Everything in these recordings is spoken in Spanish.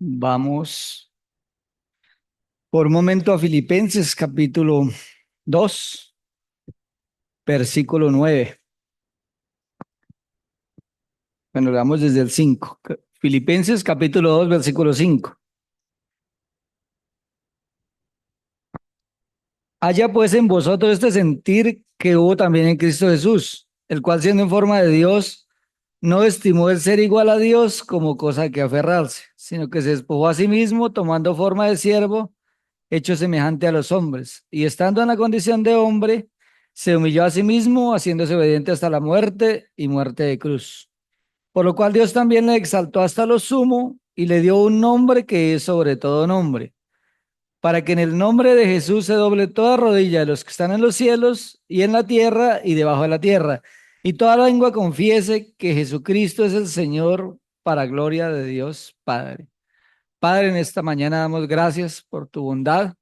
Vamos por un momento a Filipenses capítulo 2, versículo 9. Bueno, leamos desde el 5. Filipenses capítulo 2, versículo 5. Haya pues en vosotros este sentir que hubo también en Cristo Jesús, el cual siendo en forma de Dios, no estimó el ser igual a Dios como cosa que aferrarse, sino que se despojó a sí mismo, tomando forma de siervo, hecho semejante a los hombres, y estando en la condición de hombre, se humilló a sí mismo, haciéndose obediente hasta la muerte y muerte de cruz. Por lo cual Dios también le exaltó hasta lo sumo y le dio un nombre que es sobre todo nombre, para que en el nombre de Jesús se doble toda rodilla de los que están en los cielos y en la tierra y debajo de la tierra, y toda lengua confiese que Jesucristo es el Señor, para gloria de Dios Padre. Padre, en esta mañana damos gracias por tu bondad.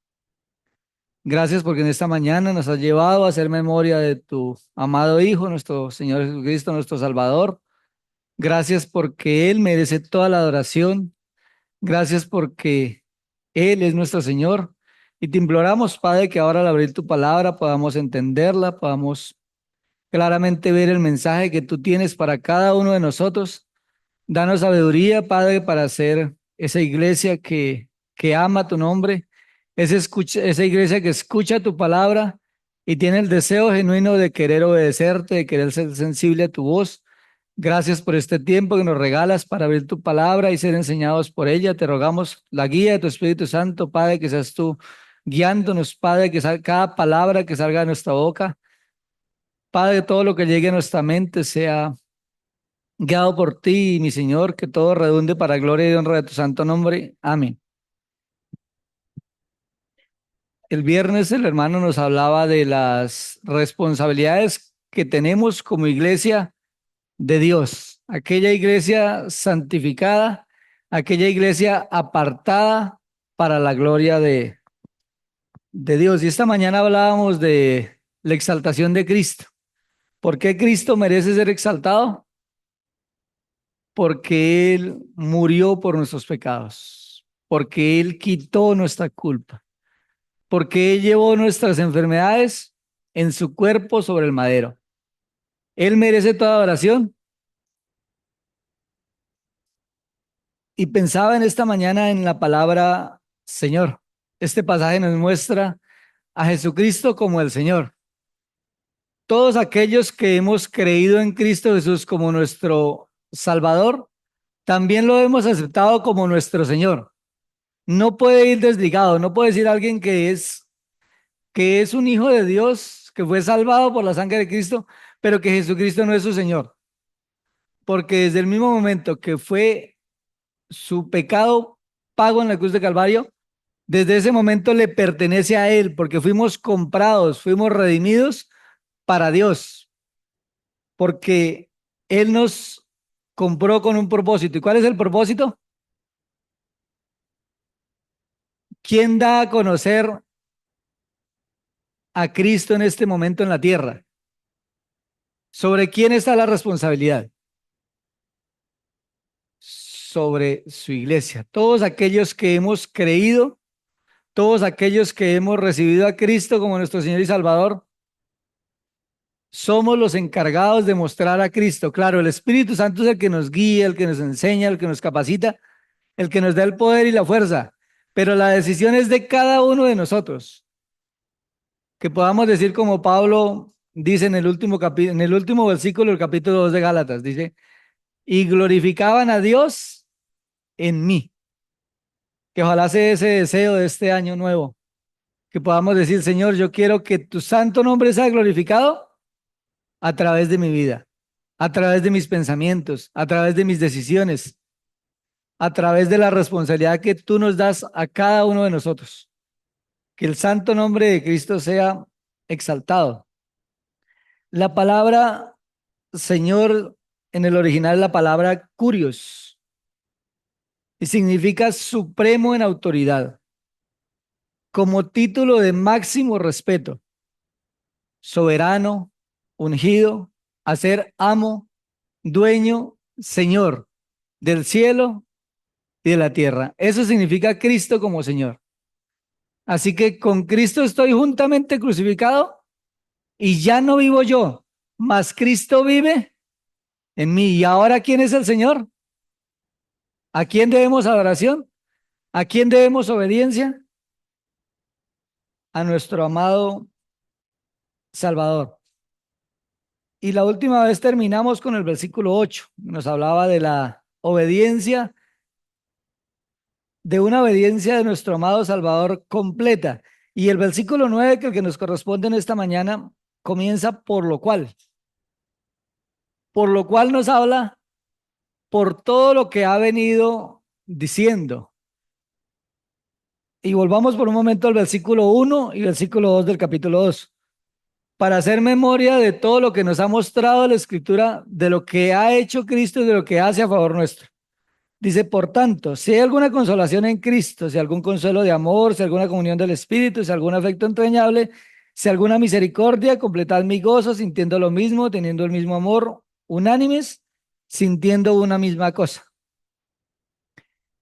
Gracias porque en esta mañana nos has llevado a hacer memoria de tu amado Hijo, nuestro Señor Jesucristo, nuestro Salvador. Gracias porque Él merece toda la adoración. Gracias porque Él es nuestro Señor. Y te imploramos, Padre, que ahora al abrir tu palabra podamos entenderla, podamos claramente ver el mensaje que tú tienes para cada uno de nosotros. Danos sabiduría, Padre, para hacer esa iglesia que ama tu nombre, esa iglesia que escucha tu palabra y tiene el deseo genuino de querer obedecerte, de querer ser sensible a tu voz. Gracias por este tiempo que nos regalas para abrir tu palabra y ser enseñados por ella. Te rogamos la guía de tu Espíritu Santo, Padre, que seas tú guiándonos, Padre, que cada palabra que salga de nuestra boca, Padre, todo lo que llegue a nuestra mente sea guiado por ti, mi Señor, que todo redunde para gloria y honra de tu santo nombre. Amén. El viernes el hermano nos hablaba de las responsabilidades que tenemos como iglesia de Dios, aquella iglesia santificada, aquella iglesia apartada para la gloria de Dios. Y esta mañana hablábamos de la exaltación de Cristo. ¿Por qué Cristo merece ser exaltado? Porque Él murió por nuestros pecados, porque Él quitó nuestra culpa, porque Él llevó nuestras enfermedades en su cuerpo sobre el madero. Él merece toda adoración. Y pensaba en esta mañana en la palabra Señor. Este pasaje nos muestra a Jesucristo como el Señor. Todos aquellos que hemos creído en Cristo Jesús como nuestro Salvador, también lo hemos aceptado como nuestro Señor. No puede ir desligado, no puede decir alguien que es un hijo de Dios, que fue salvado por la sangre de Cristo, pero que Jesucristo no es su Señor. Porque desde el mismo momento que fue su pecado pago en la cruz de Calvario, desde ese momento le pertenece a Él, porque fuimos comprados, fuimos redimidos para Dios, porque Él nos compró con un propósito. ¿Y cuál es el propósito? ¿Quién da a conocer a Cristo en este momento en la tierra? ¿Sobre quién está la responsabilidad? Sobre su iglesia. Todos aquellos que hemos creído, todos aquellos que hemos recibido a Cristo como nuestro Señor y Salvador, somos los encargados de mostrar a Cristo. Claro, el Espíritu Santo es el que nos guía, el que nos enseña, el que nos capacita, el que nos da el poder y la fuerza, pero la decisión es de cada uno de nosotros. Que podamos decir como Pablo dice en el último en el último versículo del capítulo 2 de Gálatas, dice, y glorificaban a Dios en mí. Que ojalá sea ese deseo de este año nuevo, que podamos decir, Señor, yo quiero que tu santo nombre sea glorificado a través de mi vida, a través de mis pensamientos, a través de mis decisiones, a través de la responsabilidad que tú nos das a cada uno de nosotros. Que el santo nombre de Cristo sea exaltado. La palabra Señor en el original es la palabra curios y significa supremo en autoridad, como título de máximo respeto, soberano, ungido, a ser amo, dueño, señor del cielo y de la tierra. Eso significa Cristo como Señor. Así que con Cristo estoy juntamente crucificado y ya no vivo yo, mas Cristo vive en mí. ¿Y ahora quién es el Señor? ¿A quién debemos adoración? ¿A quién debemos obediencia? A nuestro amado Salvador. Y la última vez terminamos con el versículo 8. Nos hablaba de la obediencia, de una obediencia de nuestro amado Salvador completa. Y el versículo 9, que el que nos corresponde en esta mañana, comienza por lo cual nos habla por todo lo que ha venido diciendo. Y volvamos por un momento al versículo 1 y versículo 2 del capítulo 2, para hacer memoria de todo lo que nos ha mostrado la Escritura, de lo que ha hecho Cristo y de lo que hace a favor nuestro. Dice, por tanto, si hay alguna consolación en Cristo, si algún consuelo de amor, si alguna comunión del Espíritu, si algún afecto entrañable, si alguna misericordia, completad mi gozo, sintiendo lo mismo, teniendo el mismo amor, unánimes, sintiendo una misma cosa.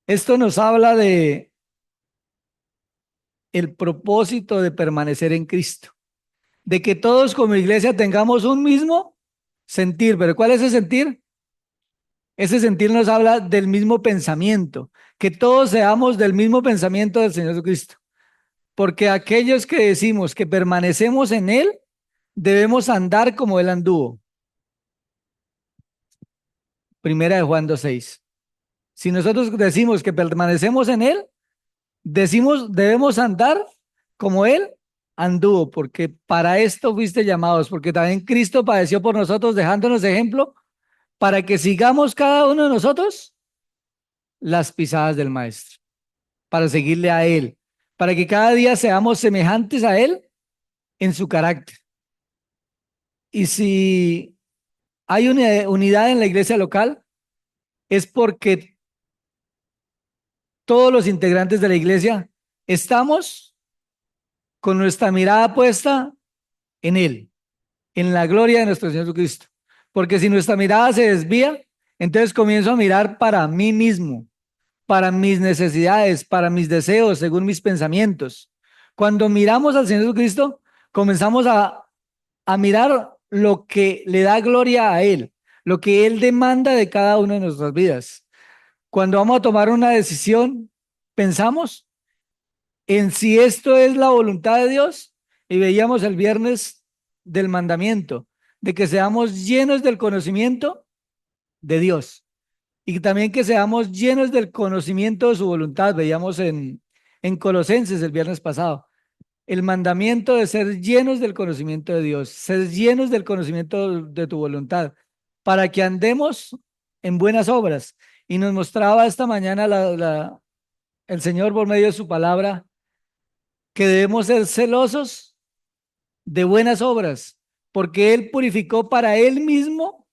Esto nos habla de el propósito de permanecer en Cristo, de que todos como iglesia tengamos un mismo sentir. ¿Pero cuál es ese sentir? Ese sentir nos habla del mismo pensamiento, que todos seamos del mismo pensamiento del Señor Jesucristo. Porque aquellos que decimos que permanecemos en Él, debemos andar como Él anduvo. Primera de Juan 2:6. Si nosotros decimos que permanecemos en Él, debemos andar como Él anduvo, porque para esto fuiste llamados, porque también Cristo padeció por nosotros, dejándonos ejemplo, para que sigamos cada uno de nosotros las pisadas del Maestro, para seguirle a Él, para que cada día seamos semejantes a Él en su carácter. Y si hay una unidad en la iglesia local, es porque todos los integrantes de la iglesia estamos con nuestra mirada puesta en Él, en la gloria de nuestro Señor Jesucristo. Porque si nuestra mirada se desvía, entonces comienzo a mirar para mí mismo, para mis necesidades, para mis deseos, según mis pensamientos. Cuando miramos al Señor Jesucristo, comenzamos a mirar lo que le da gloria a Él, lo que Él demanda de cada una de nuestras vidas. Cuando vamos a tomar una decisión, pensamos en si esto es la voluntad de Dios, y veíamos el viernes del mandamiento, de que seamos llenos del conocimiento de Dios y también que seamos llenos del conocimiento de su voluntad. Veíamos en Colosenses el viernes pasado el mandamiento de ser llenos del conocimiento de Dios, ser llenos del conocimiento de tu voluntad, para que andemos en buenas obras. Y nos mostraba esta mañana el Señor por medio de su palabra que debemos ser celosos de buenas obras, porque Él purificó para Él mismo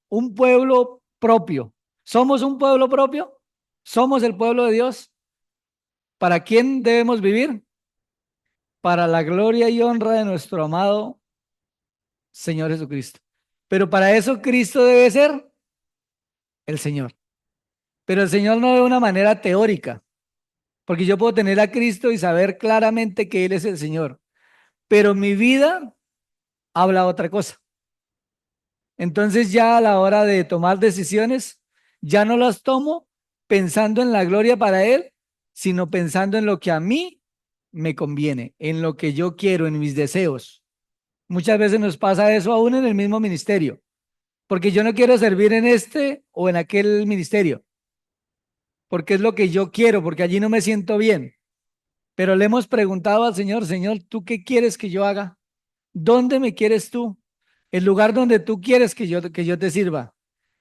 un pueblo propio. ¿Somos un pueblo propio? ¿Somos el pueblo de Dios? ¿Para quién debemos vivir? Para la gloria y honra de nuestro amado Señor Jesucristo. Pero para eso Cristo debe ser el Señor. Pero el Señor no de una manera teórica, porque yo puedo tener a Cristo y saber claramente que Él es el Señor, pero mi vida habla otra cosa. Entonces ya a la hora de tomar decisiones, ya no las tomo pensando en la gloria para Él, sino pensando en lo que a mí me conviene, en lo que yo quiero, en mis deseos. Muchas veces nos pasa eso aún en el mismo ministerio, porque yo no quiero servir en este o en aquel ministerio, porque es lo que yo quiero, porque allí no me siento bien. Pero le hemos preguntado al Señor, Señor, ¿tú qué quieres que yo haga? ¿Dónde me quieres tú? El lugar donde tú quieres que yo te sirva.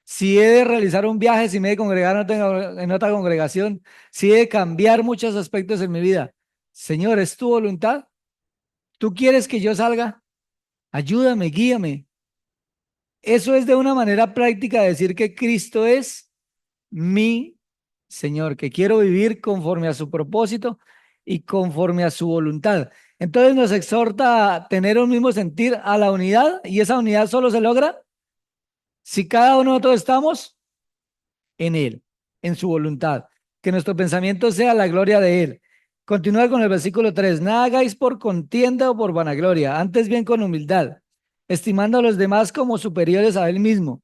Si he de realizar un viaje, si me he de congregar en otra congregación, si he de cambiar muchos aspectos en mi vida. Señor, ¿es tu voluntad? ¿Tú quieres que yo salga? Ayúdame, guíame. Eso es de una manera práctica decir que Cristo es mi Señor, que quiero vivir conforme a su propósito y conforme a su voluntad. Entonces nos exhorta a tener un mismo sentir, a la unidad, y esa unidad solo se logra si cada uno de nosotros estamos en Él, en su voluntad. que nuestro pensamiento sea la gloria de Él. Continúa con el versículo 3. Nada hagáis por contienda o por vanagloria, antes bien con humildad, estimando a los demás como superiores a Él mismo.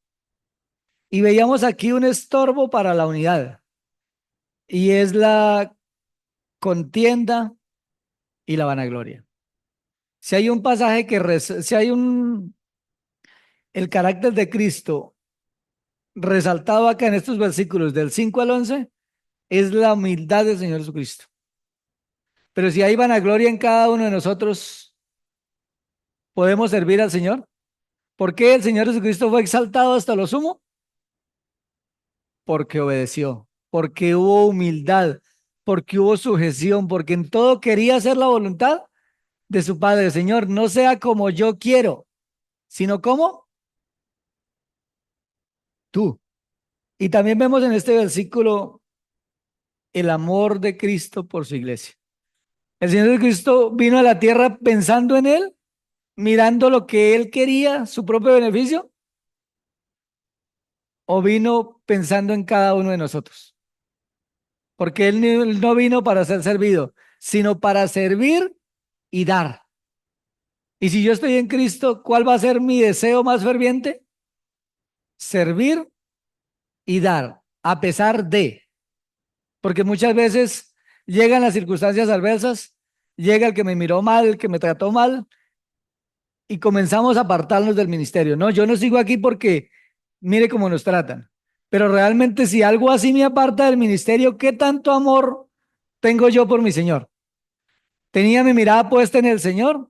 Y veíamos aquí un estorbo para la unidad, y es la contienda y la vanagloria. Si hay un pasaje si hay el carácter de Cristo resaltado acá en estos versículos del 5 al 11, es la humildad del Señor Jesucristo. Pero si hay vanagloria en cada uno de nosotros, ¿podemos servir al Señor? ¿Por qué el Señor Jesucristo fue exaltado hasta lo sumo? Porque obedeció, porque hubo humildad, porque hubo sujeción, porque en todo quería hacer la voluntad de su Padre. Señor, no sea como yo quiero, sino como tú. Y también vemos en este versículo el amor de Cristo por su iglesia. El Señor Cristo vino a la tierra pensando en Él, mirando lo que Él quería, su propio beneficio, o vino pensando en cada uno de nosotros. Porque Él no vino para ser servido, sino para servir y dar. Y si yo estoy en Cristo, ¿cuál va a ser mi deseo más ferviente? Servir y dar, a pesar de. Porque muchas veces llegan las circunstancias adversas, llega el que me miró mal, el que me trató mal, y comenzamos a apartarnos del ministerio. No, yo no sigo aquí porque mire cómo nos tratan. Pero realmente si algo así me aparta del ministerio, ¿qué tanto amor tengo yo por mi Señor? ¿Tenía mi mirada puesta en el Señor?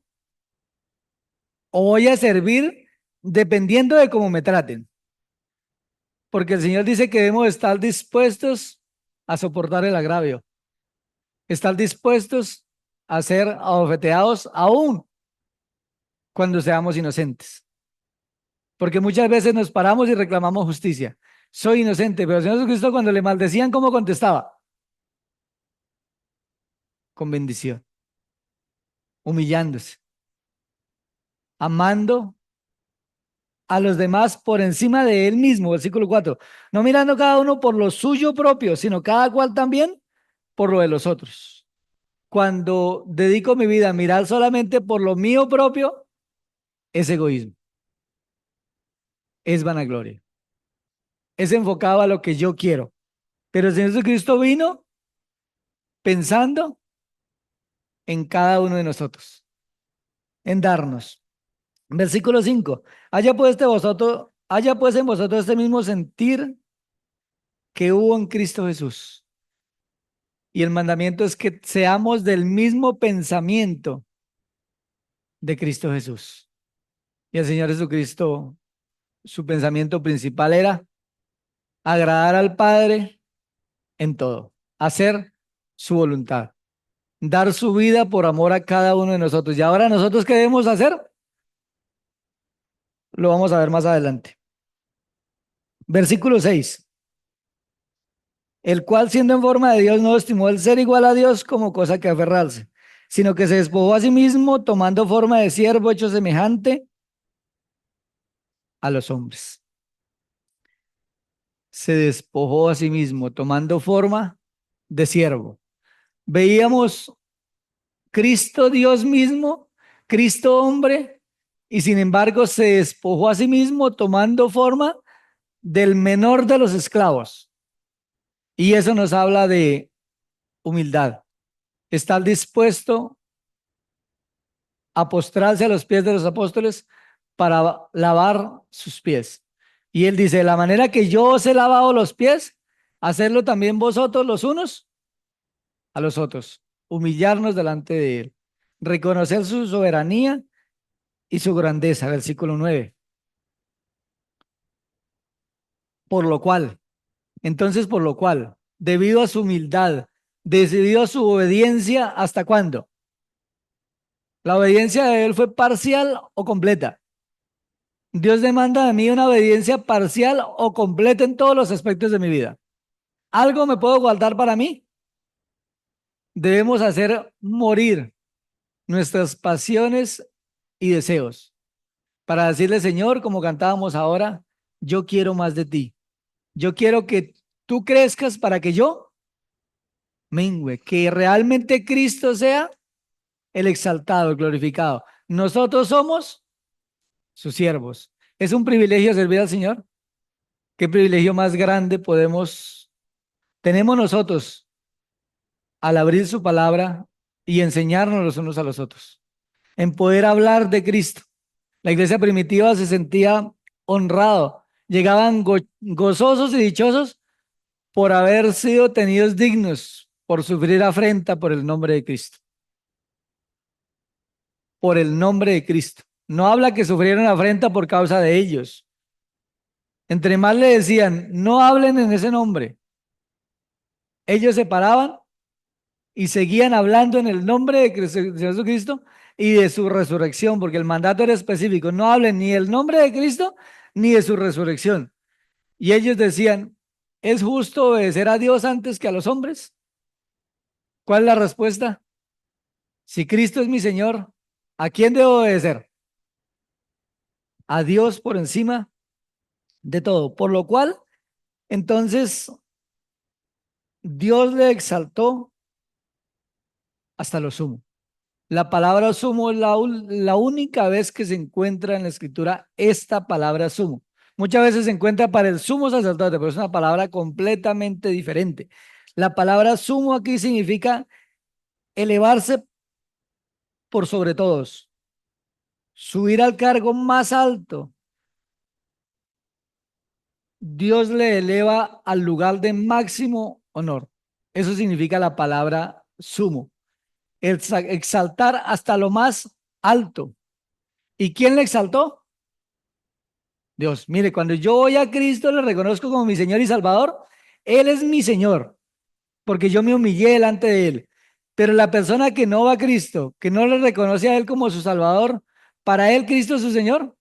¿O voy a servir dependiendo de cómo me traten? Porque el Señor dice que debemos estar dispuestos a soportar el agravio, estar dispuestos a ser abofeteados aún cuando seamos inocentes. Porque muchas veces nos paramos y reclamamos justicia. Soy inocente, pero el Señor Jesucristo cuando le maldecían, ¿cómo contestaba? Con bendición, humillándose, amando a los demás por encima de él mismo, versículo 4. No mirando cada uno por lo suyo propio, sino cada cual también por lo de los otros. Cuando dedico mi vida a mirar solamente por lo mío propio, es egoísmo, es vanagloria, es enfocado a lo que yo quiero. Pero el Señor Jesucristo vino pensando en cada uno de nosotros, en darnos. Versículo 5. Haya pues en vosotros este mismo sentir que hubo en Cristo Jesús. Y el mandamiento es que seamos del mismo pensamiento de Cristo Jesús. Y el Señor Jesucristo, su pensamiento principal era agradar al Padre en todo, hacer su voluntad, dar su vida por amor a cada uno de nosotros. Y ahora nosotros, ¿qué debemos hacer? Lo vamos a ver más adelante. Versículo 6. El cual siendo en forma de Dios no estimó el ser igual a Dios como cosa que aferrarse, sino que se despojó a sí mismo tomando forma de siervo hecho semejante a los hombres. Se despojó a sí mismo tomando forma de siervo. Veíamos Cristo Dios mismo, Cristo hombre, y sin embargo se despojó a sí mismo tomando forma del menor de los esclavos. Y eso nos habla de humildad. Estar dispuesto a postrarse a los pies de los apóstoles para lavar sus pies. Y él dice, la manera que yo os he lavado los pies, hacerlo también vosotros los unos a los otros, humillarnos delante de él, reconocer su soberanía y su grandeza, versículo 9. Por lo cual, entonces por lo cual, debido a su humildad, debido a su obediencia, ¿hasta cuándo? La obediencia de él fue parcial o completa. Dios demanda de mí una obediencia parcial o completa en todos los aspectos de mi vida. ¿Algo me puedo guardar para mí? Debemos hacer morir nuestras pasiones y deseos para decirle, Señor, como cantábamos ahora, yo quiero más de ti. Yo quiero que tú crezcas para que yo mengue, que realmente Cristo sea el exaltado, el glorificado. Nosotros somos sus siervos. Es un privilegio servir al Señor. ¿Qué privilegio más grande tenemos nosotros al abrir su palabra y enseñarnos los unos a los otros? En poder hablar de Cristo. La iglesia primitiva se sentía honrado. Llegaban gozosos y dichosos por haber sido tenidos dignos, por sufrir afrenta por el nombre de Cristo. Por el nombre de Cristo. No habla que sufrieron afrenta por causa de ellos. Entre más le decían, no hablen en ese nombre. Ellos se paraban y seguían hablando en el nombre de Jesucristo y de su resurrección, porque el mandato era específico. No hablen ni del nombre de Cristo ni de su resurrección. Y ellos decían, ¿es justo obedecer a Dios antes que a los hombres? ¿Cuál es la respuesta? Si Cristo es mi Señor, ¿a quién debo obedecer? A Dios por encima de todo. Por lo cual, entonces, Dios le exaltó hasta lo sumo. La palabra sumo es la única vez que se encuentra en la escritura esta palabra sumo. Muchas veces se encuentra para el sumo sacerdote, pero es una palabra completamente diferente. La palabra sumo aquí significa elevarse por sobre todos, subir al cargo más alto. Dios le eleva al lugar de máximo honor. Eso significa la palabra sumo. Exaltar hasta lo más alto. ¿Y quién le exaltó? Dios. Mire, cuando yo voy a Cristo, le reconozco como mi Señor y Salvador. Él es mi Señor, porque yo me humillé delante de Él. Pero la persona que no va a Cristo, que no le reconoce a Él como su Salvador, para Él Cristo es su Señor.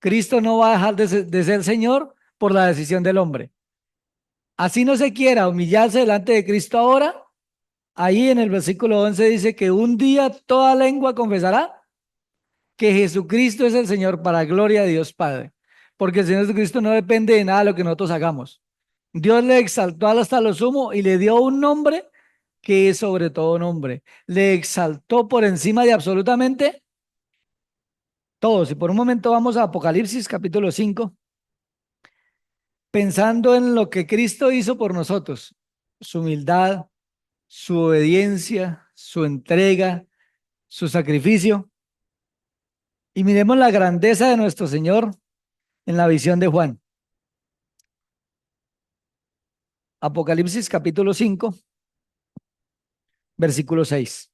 Cristo no va a dejar de ser Señor por la decisión del hombre. Así no se quiera humillarse delante de Cristo ahora. Ahí en el versículo 11 dice que un día toda lengua confesará que Jesucristo es el Señor para gloria de Dios Padre. Porque el Señor Jesucristo no depende de nada de lo que nosotros hagamos. Dios le exaltó hasta lo sumo y le dio un nombre que es sobre todo nombre. Le exaltó por encima de absolutamente todos. Y por un momento vamos a Apocalipsis capítulo 5, pensando en lo que Cristo hizo por nosotros, su humildad, su obediencia, su entrega, su sacrificio. Y miremos la grandeza de nuestro Señor en la visión de Juan. Apocalipsis capítulo 5, versículo 6.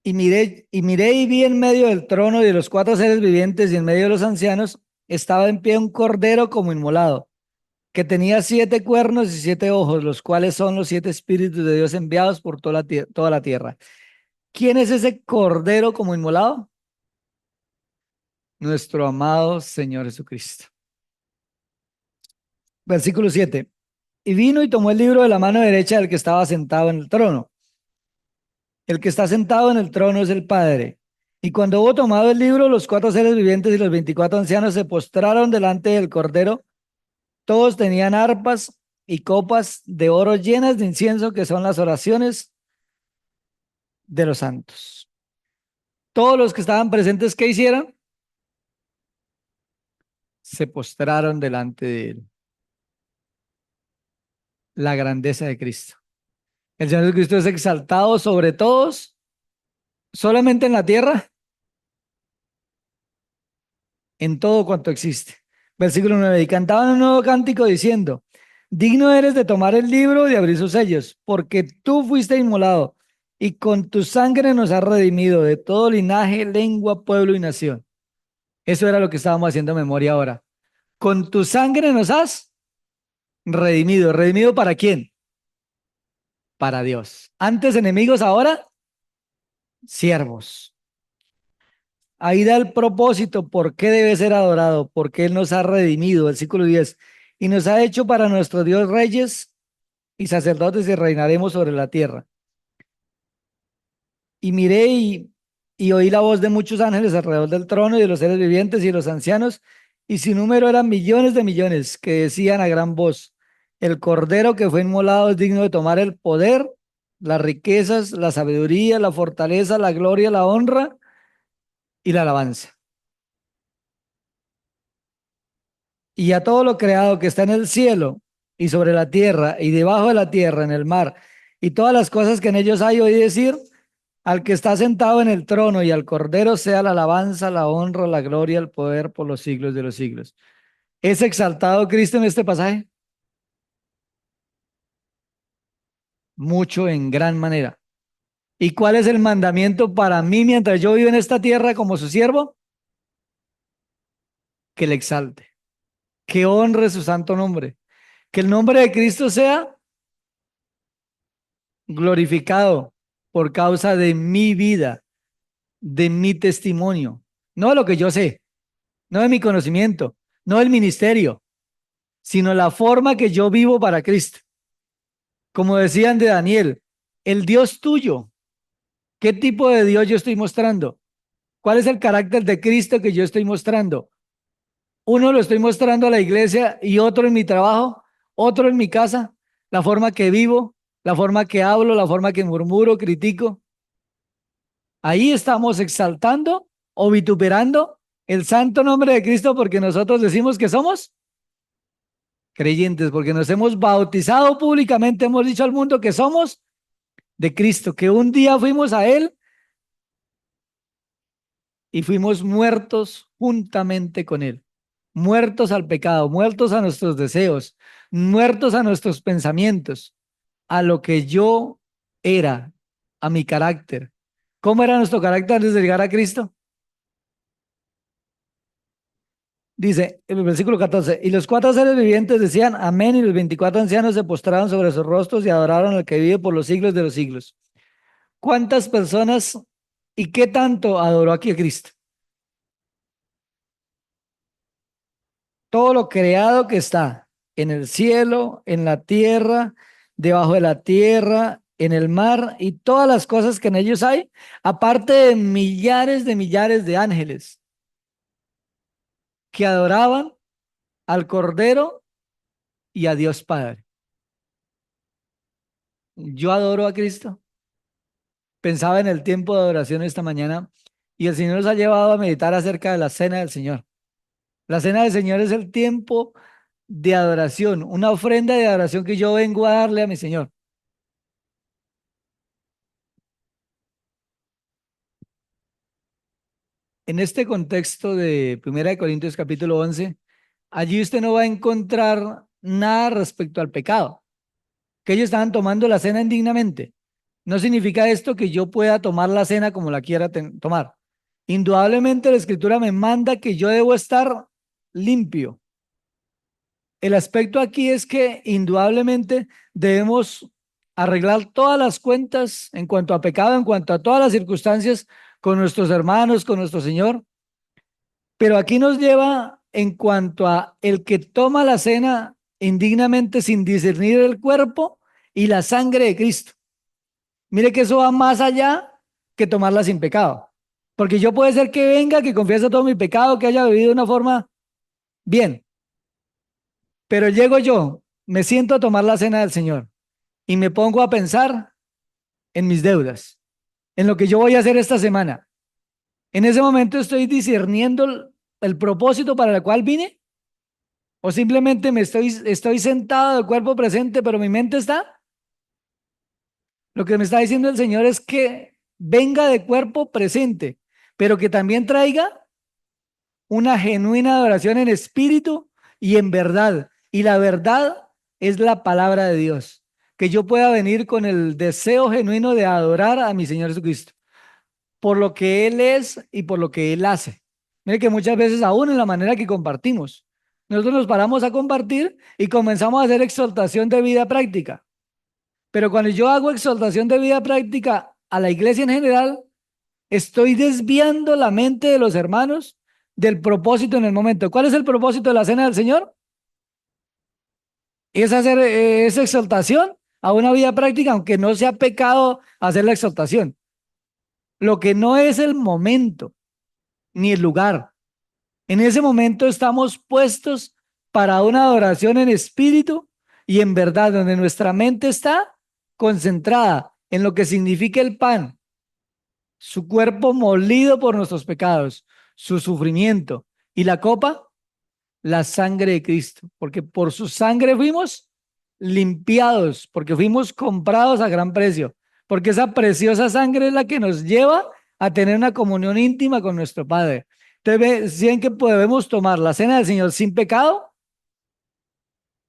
Y miré y vi en medio del trono y de los cuatro seres vivientes y en medio de los ancianos estaba en pie un cordero como inmolado, que tenía 7 cuernos y 7 ojos, los cuales son los 7 espíritus de Dios enviados por toda la tierra. ¿Quién es ese cordero como inmolado? Nuestro amado Señor Jesucristo. Versículo 7. Y vino y tomó el libro de la mano derecha del que estaba sentado en el trono. El que está sentado en el trono es el Padre. Y cuando hubo tomado el libro, los cuatro seres vivientes y los 24 ancianos se postraron delante del Cordero. Todos tenían arpas y copas de oro llenas de incienso, que son las oraciones de los santos. Todos los que estaban presentes, ¿qué hicieron? Se postraron delante de él. La grandeza de Cristo. El Señor Jesucristo es exaltado sobre todos, solamente en la tierra, en todo cuanto existe. Versículo 9. Y cantaban un nuevo cántico diciendo: digno eres de tomar el libro y de abrir sus sellos, porque tú fuiste inmolado y con tu sangre nos has redimido de todo linaje, lengua, pueblo y nación. Eso era lo que estábamos haciendo memoria ahora. Con tu sangre nos has redimido. ¿Redimido para quién? Para Dios. Antes enemigos, ahora siervos. Ahí da el propósito, por qué debe ser adorado, porque Él nos ha redimido, versículo 10, y nos ha hecho para nuestro Dios reyes y sacerdotes y reinaremos sobre la tierra. Y miré y oí la voz de muchos ángeles alrededor del trono y de los seres vivientes y de los ancianos, y sin número eran millones de millones, que decían a gran voz, el cordero que fue inmolado es digno de tomar el poder, las riquezas, la sabiduría, la fortaleza, la gloria, la honra y la alabanza. Y a todo lo creado que está en el cielo y sobre la tierra y debajo de la tierra, en el mar, y todas las cosas que en ellos hay, oí decir, al que está sentado en el trono y al Cordero sea la alabanza, la honra, la gloria, el poder por los siglos de los siglos. ¿Es exaltado Cristo en este pasaje? Mucho, en gran manera. ¿Y cuál es el mandamiento para mí mientras yo vivo en esta tierra como su siervo? Que le exalte, que honre su santo nombre, que el nombre de Cristo sea glorificado por causa de mi vida, de mi testimonio, no de lo que yo sé, no de mi conocimiento, no del ministerio, sino la forma que yo vivo para Cristo. Como decían de Daniel, el Dios tuyo, ¿qué tipo de Dios yo estoy mostrando? ¿Cuál es el carácter de Cristo que yo estoy mostrando? Uno lo estoy mostrando a la iglesia y otro en mi trabajo, otro en mi casa, la forma que vivo, la forma que hablo, la forma que murmuro, critico. Ahí estamos exaltando o vituperando el santo nombre de Cristo porque nosotros decimos que somos creyentes, porque nos hemos bautizado públicamente, hemos dicho al mundo que somos de Cristo, que un día fuimos a Él y fuimos muertos juntamente con Él, muertos al pecado, muertos a nuestros deseos, muertos a nuestros pensamientos, a lo que yo era, a mi carácter. ¿Cómo era nuestro carácter antes de llegar a Cristo? Dice en el versículo 14, y los cuatro seres vivientes decían amén, y los 24 ancianos se postraron sobre sus rostros y adoraron al que vive por los siglos de los siglos. ¿Cuántas personas y qué tanto adoró aquí a Cristo? Todo lo creado que está en el cielo, en la tierra, debajo de la tierra, en el mar y todas las cosas que en ellos hay, aparte de millares de ángeles que adoraban al Cordero y a Dios Padre. Yo adoro a Cristo. Pensaba en el tiempo de adoración esta mañana y el Señor nos ha llevado a meditar acerca de la cena del Señor. La cena del Señor es el tiempo de adoración, una ofrenda de adoración que yo vengo a darle a mi Señor. En este contexto de Primera de Corintios capítulo 11, allí usted no va a encontrar nada respecto al pecado, que ellos estaban tomando la cena indignamente. No significa esto que yo pueda tomar la cena como la quiera tomar. Indudablemente la escritura me manda que yo debo estar limpio. El aspecto aquí es que indudablemente debemos arreglar todas las cuentas en cuanto a pecado, en cuanto a todas las circunstancias con nuestros hermanos, con nuestro Señor. Pero aquí nos lleva en cuanto a el que toma la cena indignamente sin discernir el cuerpo y la sangre de Cristo. Mire que eso va más allá que tomarla sin pecado. Porque yo puede ser que venga, que confiese todo mi pecado, que haya vivido de una forma bien, pero llego yo, me siento a tomar la cena del Señor y me pongo a pensar en mis deudas, en lo que yo voy a hacer esta semana. En ese momento estoy discerniendo el propósito para el cual vine o simplemente estoy sentado de cuerpo presente, pero mi mente está. Lo que me está diciendo el Señor es que venga de cuerpo presente, pero que también traiga una genuina adoración en espíritu y en verdad. Y la verdad es la palabra de Dios. Que yo pueda venir con el deseo genuino de adorar a mi Señor Jesucristo por lo que Él es y por lo que Él hace. Mire que muchas veces aún en la manera que compartimos, nosotros nos paramos a compartir y comenzamos a hacer exaltación de vida práctica. Pero cuando yo hago exaltación de vida práctica a la iglesia en general, estoy desviando la mente de los hermanos del propósito en el momento. ¿Cuál es el propósito de la cena del Señor? Es hacer esa exaltación a una vida práctica, aunque no sea pecado hacer la exaltación. Lo que no es el momento ni el lugar. En ese momento estamos puestos para una adoración en espíritu y en verdad, donde nuestra mente está concentrada en lo que significa el pan, su cuerpo molido por nuestros pecados, su sufrimiento y la copa, la sangre de Cristo, porque por su sangre fuimos limpiados, porque fuimos comprados a gran precio, porque esa preciosa sangre es la que nos lleva a tener una comunión íntima con nuestro Padre. Entonces, ven que podemos tomar la cena del Señor sin pecado,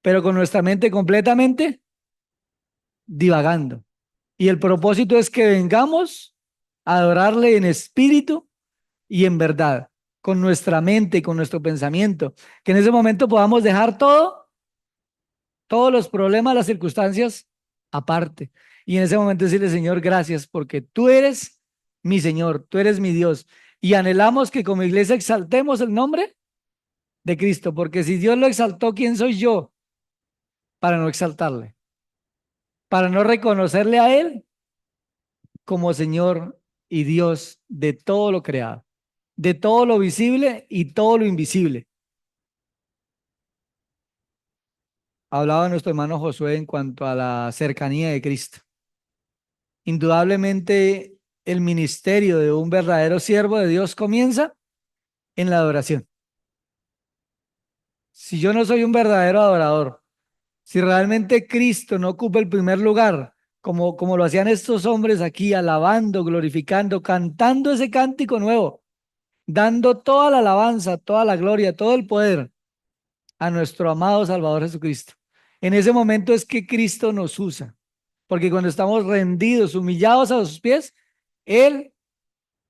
pero con nuestra mente completamente divagando. Y el propósito es que vengamos a adorarle en espíritu y en verdad, con nuestra mente, con nuestro pensamiento, que en ese momento podamos dejar todo, todos los problemas, las circunstancias aparte. Y en ese momento decirle, Señor, gracias porque tú eres mi Señor, tú eres mi Dios. Y anhelamos que como iglesia exaltemos el nombre de Cristo, porque si Dios lo exaltó, ¿quién soy yo para no exaltarle? Para no reconocerle a Él como Señor y Dios de todo lo creado, de todo lo visible y todo lo invisible. Hablaba nuestro hermano Josué en cuanto a la cercanía de Cristo. Indudablemente, el ministerio de un verdadero siervo de Dios comienza en la adoración. Si yo no soy un verdadero adorador, si realmente Cristo no ocupa el primer lugar, como lo hacían estos hombres aquí, alabando, glorificando, cantando ese cántico nuevo, dando toda la alabanza, toda la gloria, todo el poder a nuestro amado Salvador Jesucristo. En ese momento es que Cristo nos usa, porque cuando estamos rendidos, humillados a sus pies, Él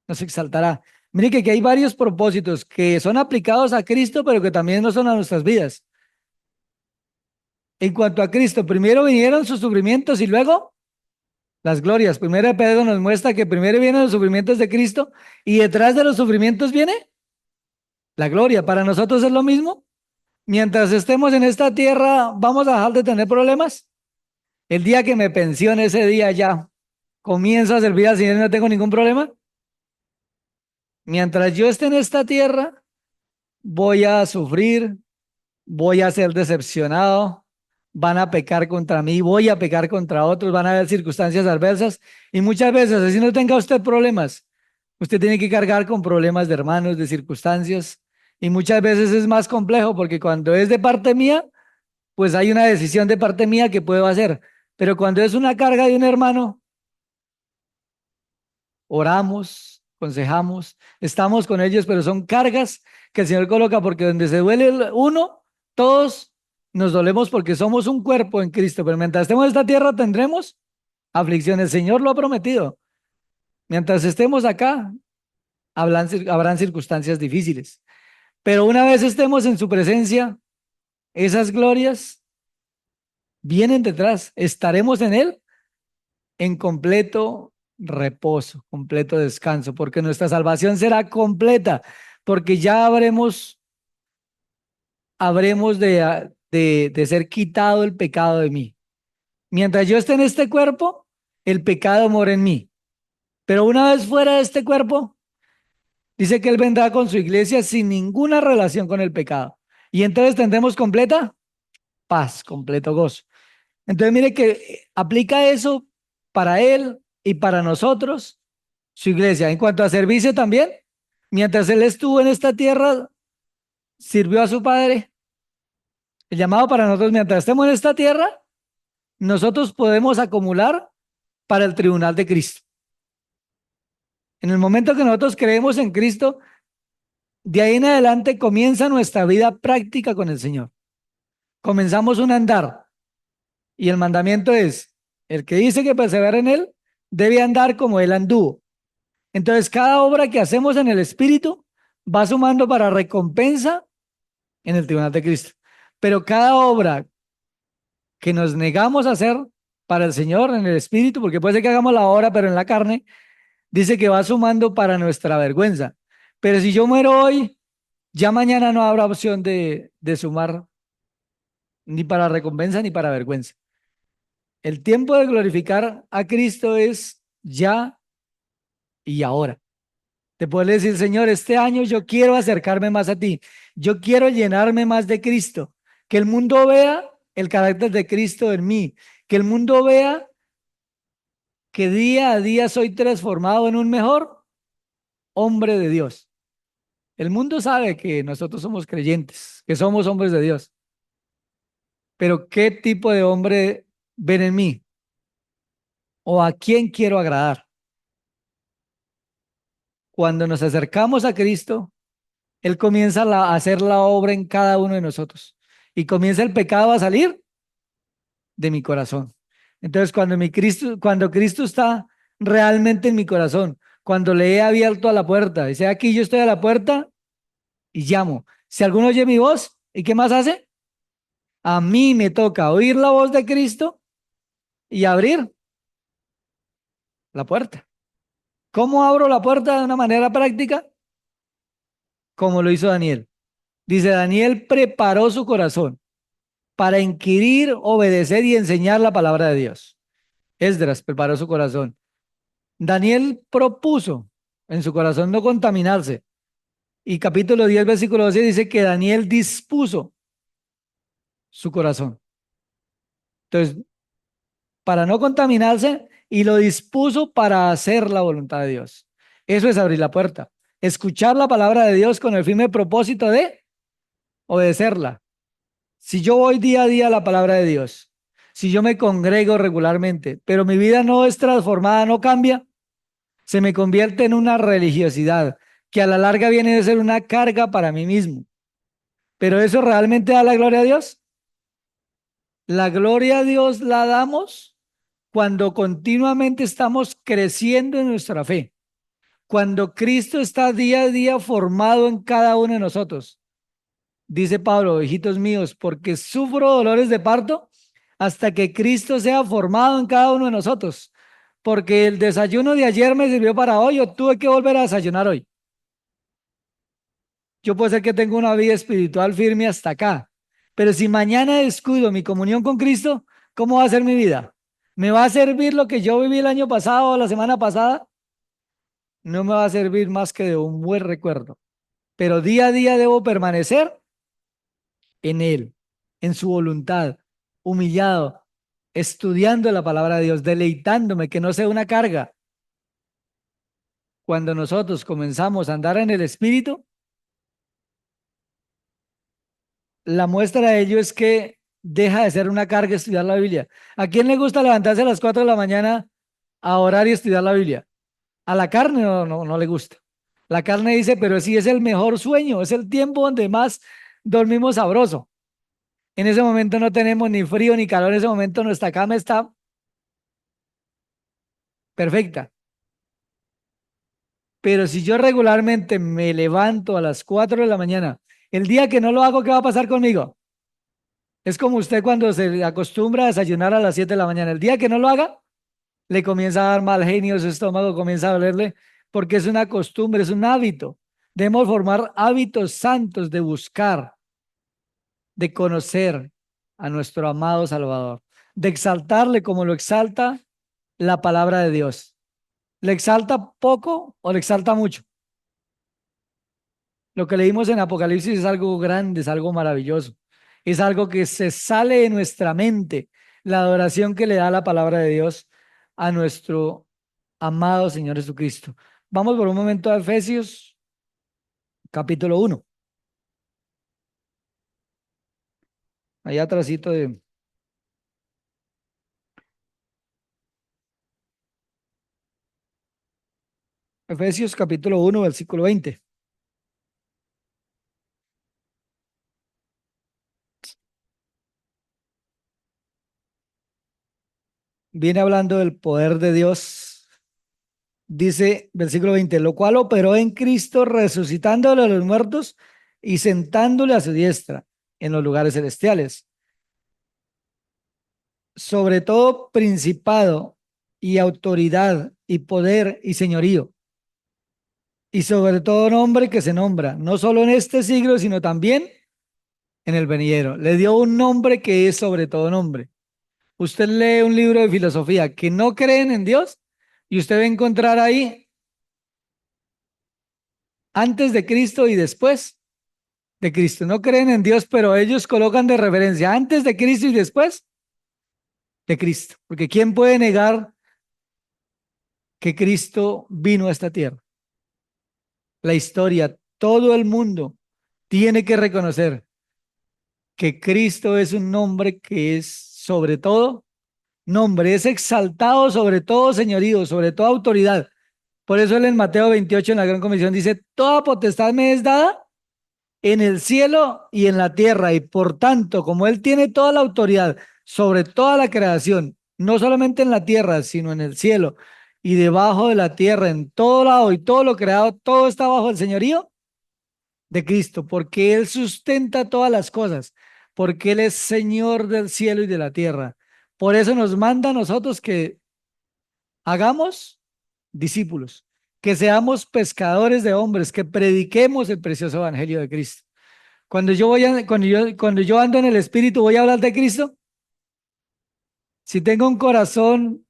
nos exaltará. Mire que aquí hay varios propósitos que son aplicados a Cristo, pero que también no son a nuestras vidas. En cuanto a Cristo, primero vinieron sus sufrimientos y luego las glorias. Primero Pedro nos muestra que primero vienen los sufrimientos de Cristo y detrás de los sufrimientos viene la gloria. Para nosotros es lo mismo. Mientras estemos en esta tierra, ¿vamos a dejar de tener problemas? El día que me pensione, ese día ya comienzo a servir al Señor y no tengo ningún problema. Mientras yo esté en esta tierra, voy a sufrir, voy a ser decepcionado, van a pecar contra mí, voy a pecar contra otros, van a haber circunstancias adversas y muchas veces, así no tenga usted problemas, usted tiene que cargar con problemas de hermanos, de circunstancias y muchas veces es más complejo porque cuando es de parte mía, pues hay una decisión de parte mía que puedo hacer, pero cuando es una carga de un hermano, oramos, aconsejamos, estamos con ellos, pero son cargas que el Señor coloca porque donde se duele uno, todos nos dolemos porque somos un cuerpo en Cristo, pero mientras estemos en esta tierra tendremos aflicción. El Señor lo ha prometido. Mientras estemos acá, habrán circunstancias difíciles, pero una vez estemos en su presencia, esas glorias vienen detrás, estaremos en Él en completo reposo, completo descanso, porque nuestra salvación será completa, porque ya habremos de ser quitado el pecado de mí. Mientras yo esté en este cuerpo, el pecado mora en mí. Pero una vez fuera de este cuerpo, dice que Él vendrá con su iglesia sin ninguna relación con el pecado. Y entonces tendremos completa paz, completo gozo. Entonces mire que aplica eso para Él y para nosotros, su iglesia. En cuanto a servicio también, mientras Él estuvo en esta tierra, sirvió a su Padre. El llamado para nosotros, mientras estemos en esta tierra, nosotros podemos acumular para el tribunal de Cristo. En el momento que nosotros creemos en Cristo, de ahí en adelante comienza nuestra vida práctica con el Señor. Comenzamos un andar y el mandamiento es, el que dice que persevera en Él, debe andar como Él anduvo. Entonces, cada obra que hacemos en el Espíritu va sumando para recompensa en el tribunal de Cristo. Pero cada obra que nos negamos a hacer para el Señor en el Espíritu, porque puede ser que hagamos la obra, pero en la carne, dice que va sumando para nuestra vergüenza. Pero si yo muero hoy, ya mañana no habrá opción de sumar ni para recompensa ni para vergüenza. El tiempo de glorificar a Cristo es ya y ahora. Te puedes decir, Señor, este año yo quiero acercarme más a ti. Yo quiero llenarme más de Cristo. Que el mundo vea el carácter de Cristo en mí. Que el mundo vea que día a día soy transformado en un mejor hombre de Dios. El mundo sabe que nosotros somos creyentes, que somos hombres de Dios. Pero ¿qué tipo de hombre ven en mí? ¿O a quién quiero agradar? Cuando nos acercamos a Cristo, Él comienza a hacer la obra en cada uno de nosotros. Y comienza el pecado a salir de mi corazón. Entonces, cuando Cristo está realmente en mi corazón, cuando le he abierto a la puerta, dice aquí yo estoy a la puerta y llamo. Si alguno oye mi voz, ¿y qué más hace? A mí me toca oír la voz de Cristo y abrir la puerta. ¿Cómo abro la puerta de una manera práctica? Como lo hizo Daniel. Dice, Daniel preparó su corazón para inquirir, obedecer y enseñar la palabra de Dios. Esdras preparó su corazón. Daniel propuso en su corazón no contaminarse. Y capítulo 10 versículo 12 dice que Daniel dispuso su corazón. Entonces, para no contaminarse y lo dispuso para hacer la voluntad de Dios. Eso es abrir la puerta. Escuchar la palabra de Dios con el firme propósito de obedecerla. Si yo voy día a día a la palabra de Dios, si yo me congrego regularmente, pero mi vida no es transformada, no cambia, se me convierte en una religiosidad que a la larga viene a ser una carga para mí mismo. Pero eso realmente da la gloria a Dios. La gloria a Dios la damos cuando continuamente estamos creciendo en nuestra fe, cuando Cristo está día a día formado en cada uno de nosotros. Dice Pablo, hijitos míos, porque sufro dolores de parto hasta que Cristo sea formado en cada uno de nosotros. Porque el desayuno de ayer me sirvió para hoy, o tuve que volver a desayunar hoy. Yo puedo ser que tengo una vida espiritual firme hasta acá, pero si mañana descuido mi comunión con Cristo, ¿cómo va a ser mi vida? ¿Me va a servir lo que yo viví el año pasado o la semana pasada? No me va a servir más que de un buen recuerdo, pero día a día debo permanecer en Él, en su voluntad, humillado, estudiando la palabra de Dios, deleitándome, que no sea una carga. Cuando nosotros comenzamos a andar en el Espíritu, la muestra de ello es que deja de ser una carga estudiar la Biblia. ¿A quién le gusta levantarse a las 4 de la mañana a orar y estudiar la Biblia? A la carne no le gusta. La carne dice, pero sí es el mejor sueño, es el tiempo donde más dormimos sabroso. En ese momento no tenemos ni frío ni calor, en ese momento nuestra cama está perfecta. Pero si yo regularmente me levanto a las 4 de la mañana, el día que no lo hago, ¿qué va a pasar conmigo? Es como usted cuando se acostumbra a desayunar a las 7 de la mañana. El día que no lo haga, le comienza a dar mal genio, su estómago comienza a dolerle, porque es una costumbre, es un hábito. Debemos formar hábitos santos de buscar, de conocer a nuestro amado Salvador, de exaltarle como lo exalta la palabra de Dios. ¿Le exalta poco o le exalta mucho? Lo que leímos en Apocalipsis es algo grande, es algo maravilloso. Es algo que se sale de nuestra mente, la adoración que le da la palabra de Dios a nuestro amado Señor Jesucristo. Vamos por un momento a Efesios, capítulo 1. Allá atrásito de Efesios, capítulo 1, versículo 20. Viene hablando del poder de Dios. Dice, versículo 20, lo cual operó en Cristo resucitándole a los muertos y sentándole a su diestra en los lugares celestiales, sobre todo principado y autoridad y poder y señorío, y sobre todo nombre que se nombra, no solo en este siglo, sino también en el venidero. Le dio un nombre que es sobre todo nombre. Usted lee un libro de filosofía que no creen en Dios y usted va a encontrar ahí antes de Cristo y después de Cristo. No creen en Dios, pero ellos colocan de referencia antes de Cristo y después de Cristo. Porque ¿quién puede negar que Cristo vino a esta tierra? La historia, todo el mundo tiene que reconocer que Cristo es un nombre que es sobre todo nombre, es exaltado sobre todo señorío, sobre toda autoridad. Por eso él en Mateo 28 en la Gran Comisión dice, toda potestad me es dada en el cielo y en la tierra, y por tanto, como él tiene toda la autoridad sobre toda la creación, no solamente en la tierra, sino en el cielo y debajo de la tierra, en todo lado y todo lo creado, todo está bajo el señorío de Cristo, porque Él sustenta todas las cosas, porque Él es Señor del cielo y de la tierra. Por eso nos manda a nosotros que hagamos discípulos, que seamos pescadores de hombres, que prediquemos el precioso evangelio de Cristo. Cuando yo ando en el Espíritu, voy a hablar de Cristo. Si tengo un corazón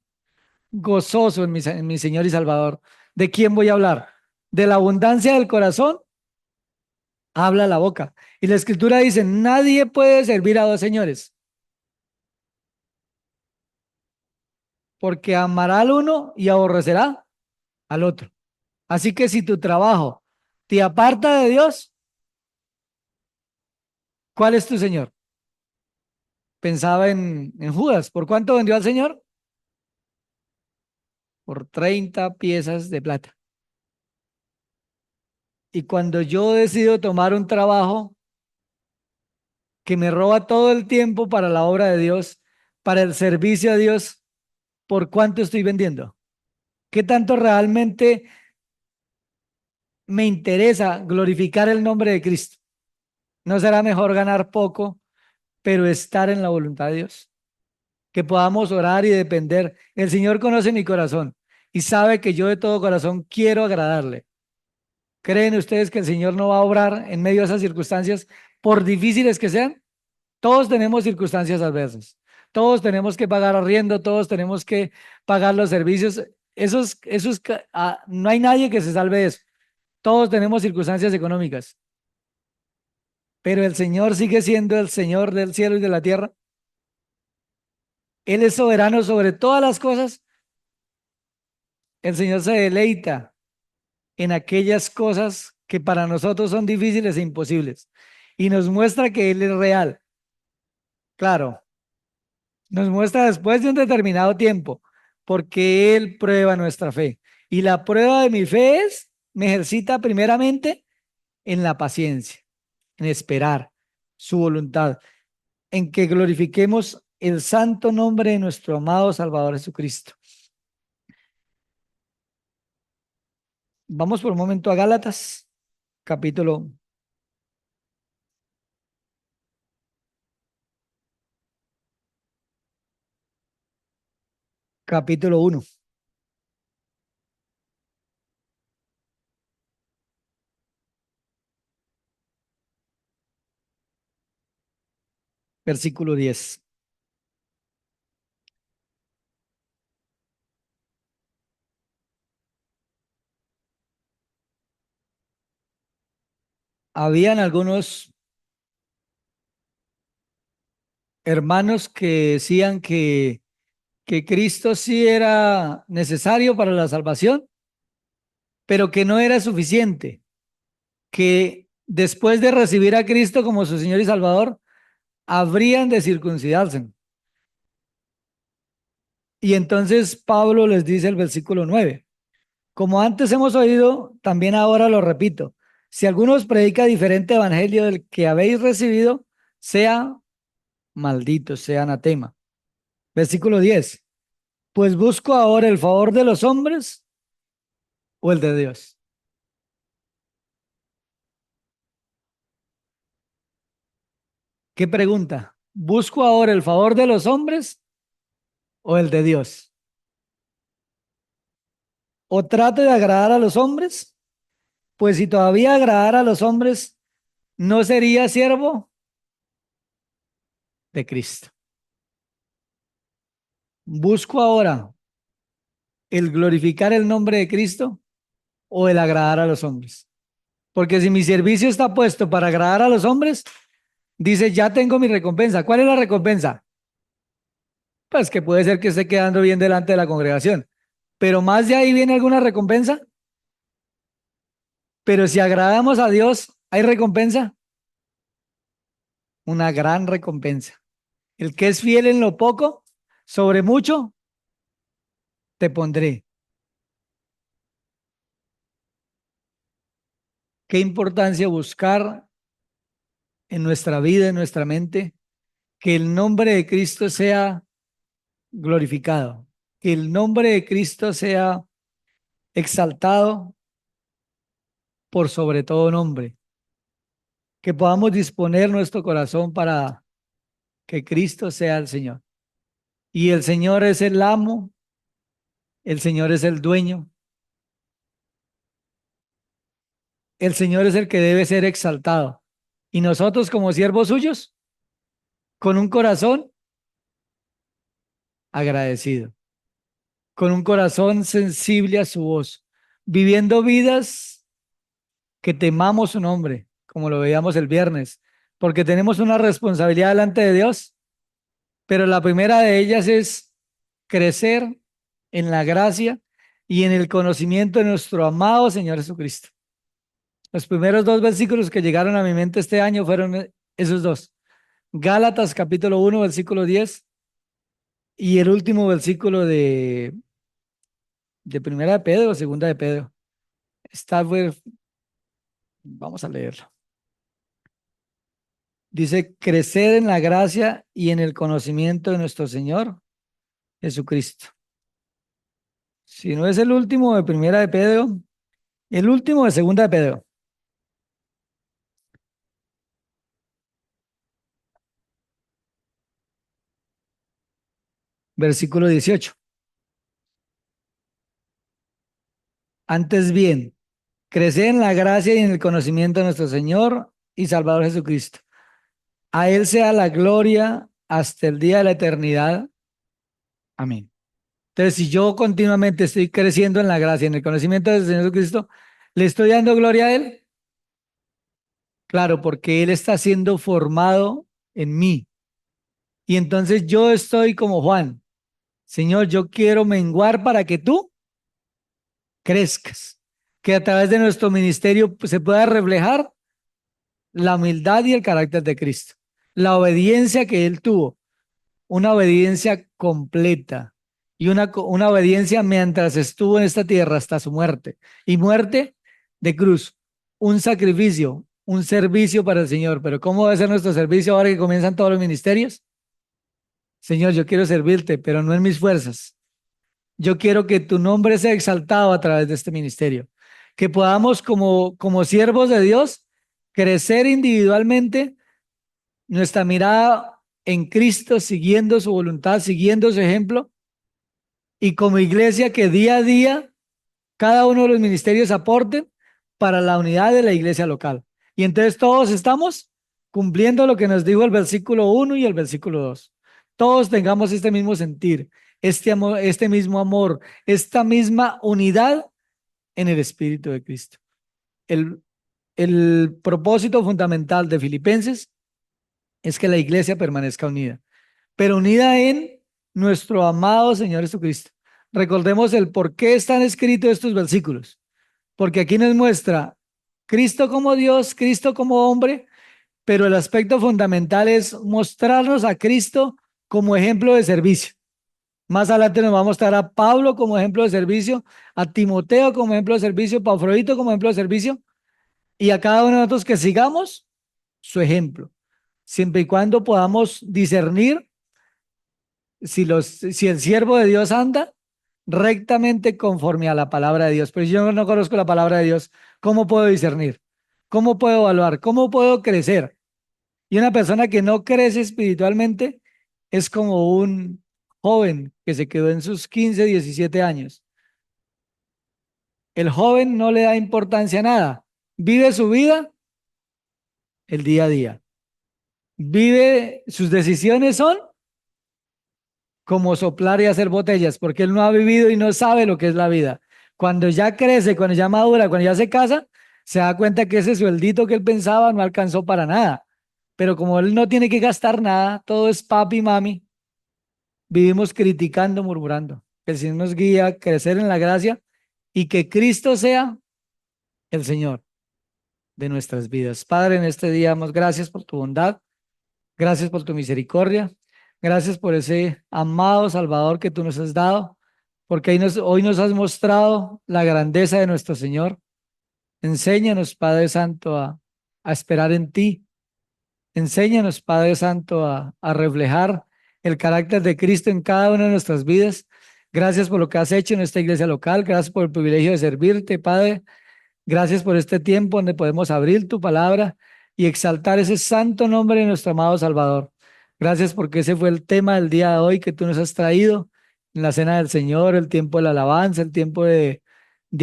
gozoso en mi Señor y Salvador, ¿de quién voy a hablar? De la abundancia del corazón habla la boca. Y la escritura dice, nadie puede servir a dos señores, porque amará al uno y aborrecerá al otro. Así que si tu trabajo te aparta de Dios, ¿cuál es tu señor? Pensaba en Judas. ¿Por cuánto vendió al Señor? Por 30 piezas de plata. Y cuando yo decido tomar un trabajo que me roba todo el tiempo para la obra de Dios, para el servicio a Dios, ¿por cuánto estoy vendiendo? ¿Qué tanto realmente me interesa glorificar el nombre de Cristo? ¿No será mejor ganar poco, pero estar en la voluntad de Dios? Que podamos orar y depender. El Señor conoce mi corazón y sabe que yo de todo corazón quiero agradarle. ¿Creen ustedes que el Señor no va a obrar en medio de esas circunstancias, por difíciles que sean? Todos tenemos circunstancias adversas. Todos tenemos que pagar arriendo, todos tenemos que pagar los servicios. No hay nadie que se salve de eso. Todos tenemos circunstancias económicas, pero el Señor sigue siendo el Señor del cielo y de la tierra. Él es soberano sobre todas las cosas. El Señor se deleita en aquellas cosas que para nosotros son difíciles e imposibles y nos muestra que Él es real. Claro, nos muestra después de un determinado tiempo, porque Él prueba nuestra fe. Y la prueba de mi fe me ejercita primeramente en la paciencia, en esperar su voluntad, en que glorifiquemos el santo nombre de nuestro amado Salvador Jesucristo. Vamos por un momento a Gálatas, capítulo, capítulo 1, versículo 10. Habían algunos hermanos que decían que Cristo sí era necesario para la salvación, pero que no era suficiente, que después de recibir a Cristo como su Señor y Salvador, habrían de circuncidarse. Y entonces Pablo les dice el versículo 9, como antes hemos oído, también ahora lo repito, si alguno os predica diferente evangelio del que habéis recibido, sea maldito, sea anatema. Versículo 10, pues busco ahora el favor de los hombres o el de Dios. ¿Qué pregunta? ¿Busco ahora el favor de los hombres o el de Dios? ¿O trato de agradar a los hombres? Pues si todavía agradara a los hombres, no sería siervo de Cristo. ¿Busco ahora el glorificar el nombre de Cristo o el agradar a los hombres? Porque si mi servicio está puesto para agradar a los hombres, dice, ya tengo mi recompensa. ¿Cuál es la recompensa? Pues que puede ser que esté quedando bien delante de la congregación. Pero más de ahí viene alguna recompensa. Pero si agradamos a Dios, ¿hay recompensa? Una gran recompensa. El que es fiel en lo poco, sobre mucho, te pondré. Qué importancia buscar en nuestra vida, en nuestra mente, que el nombre de Cristo sea glorificado, que el nombre de Cristo sea exaltado por sobre todo nombre, que podamos disponer nuestro corazón para que Cristo sea el Señor. Y el Señor es el amo, el Señor es el dueño, el Señor es el que debe ser exaltado. Y nosotros como siervos suyos, con un corazón agradecido, con un corazón sensible a su voz, viviendo vidas que temamos su nombre, como lo veíamos el viernes, porque tenemos una responsabilidad delante de Dios, pero la primera de ellas es crecer en la gracia y en el conocimiento de nuestro amado Señor Jesucristo. Los primeros dos versículos que llegaron a mi mente este año fueron esos dos. Gálatas capítulo 1, versículo 10 y el último versículo de primera de Pedro, segunda de Pedro. Está, vamos a leerlo. Dice, crecer en la gracia y en el conocimiento de nuestro Señor Jesucristo. Si no es el último de primera de Pedro, el último de segunda de Pedro, versículo 18. Antes bien, crecer en la gracia y en el conocimiento de nuestro Señor y Salvador Jesucristo. A Él sea la gloria hasta el día de la eternidad. Amén. Entonces, si yo continuamente estoy creciendo en la gracia, en el conocimiento del Señor Jesucristo, ¿le estoy dando gloria a Él? Claro, porque Él está siendo formado en mí. Y entonces yo estoy como Juan. Señor, yo quiero menguar para que tú crezcas. Que a través de nuestro ministerio pues, se pueda reflejar la humildad y el carácter de Cristo. La obediencia que Él tuvo. Una obediencia completa. Y una obediencia mientras estuvo en esta tierra hasta su muerte. Y muerte de cruz. Un sacrificio, un servicio para el Señor. Pero ¿cómo debe ser nuestro servicio ahora que comienzan todos los ministerios? Señor, yo quiero servirte, pero no en mis fuerzas. Yo quiero que tu nombre sea exaltado a través de este ministerio. Que podamos como siervos de Dios crecer individualmente nuestra mirada en Cristo, siguiendo su voluntad, siguiendo su ejemplo. Y como iglesia que día a día cada uno de los ministerios aporten para la unidad de la iglesia local. Y entonces todos estamos cumpliendo lo que nos dijo el versículo 1 y el versículo 2. Todos tengamos este mismo sentir, este amor, este mismo amor, esta misma unidad en el Espíritu de Cristo. El, el propósito fundamental de Filipenses es que la iglesia permanezca unida, pero unida en nuestro amado Señor Jesucristo. Recordemos el por qué están escritos estos versículos, porque aquí nos muestra Cristo como Dios, Cristo como hombre, pero el aspecto fundamental es mostrarnos a Cristo como ejemplo de servicio. Más adelante nos va a mostrar a Pablo como ejemplo de servicio, a Timoteo como ejemplo de servicio, a Pafrodito como ejemplo de servicio, y a cada uno de nosotros que sigamos su ejemplo, siempre y cuando podamos discernir si el siervo de Dios anda rectamente conforme a la palabra de Dios. Pero si yo no conozco la palabra de Dios, ¿cómo puedo discernir? ¿Cómo puedo evaluar? ¿Cómo puedo crecer? Y una persona que no crece espiritualmente es como un joven que se quedó en sus 15, 17 años. El joven no le da importancia a nada. Vive su vida el día a día. Vive, sus decisiones son como soplar y hacer botellas, porque él no ha vivido y no sabe lo que es la vida. Cuando ya crece, cuando ya madura, cuando ya se casa, se da cuenta que ese sueldito que él pensaba no alcanzó para nada. Pero como él no tiene que gastar nada, todo es papi y mami, vivimos criticando, murmurando. Que el Señor nos guía a crecer en la gracia y que Cristo sea el Señor de nuestras vidas. Padre, en este día damos gracias por tu bondad, gracias por tu misericordia, gracias por ese amado Salvador que tú nos has dado, porque hoy nos has mostrado la grandeza de nuestro Señor. Enséñanos, Padre Santo, a esperar en ti. Enséñanos, Padre Santo, a reflejar el carácter de Cristo en cada una de nuestras vidas. Gracias por lo que has hecho en esta iglesia local. Gracias por el privilegio de servirte, Padre. Gracias por este tiempo donde podemos abrir tu palabra y exaltar ese santo nombre de nuestro amado Salvador. Gracias porque ese fue el tema del día de hoy que tú nos has traído en la cena del Señor, el tiempo de la alabanza, el tiempo de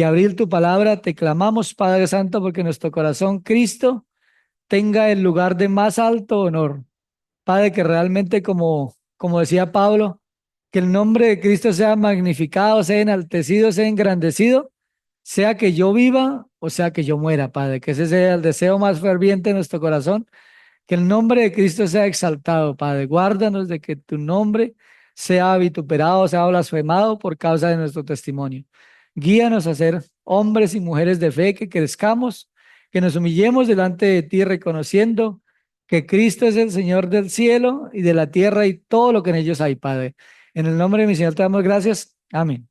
abrir tu palabra. Te clamamos, Padre Santo, porque en nuestro corazón Cristo tenga el lugar de más alto honor. Padre, que realmente como decía Pablo, que el nombre de Cristo sea magnificado, sea enaltecido, sea engrandecido, sea que yo viva o sea que yo muera, Padre, que ese sea el deseo más ferviente de nuestro corazón, que el nombre de Cristo sea exaltado, Padre. Guárdanos de que tu nombre sea vituperado, sea blasfemado por causa de nuestro testimonio. Guíanos a ser hombres y mujeres de fe, que crezcamos, que nos humillemos delante de ti, reconociendo que Cristo es el Señor del cielo y de la tierra y todo lo que en ellos hay, Padre. En el nombre de mi Señor te damos gracias. Amén.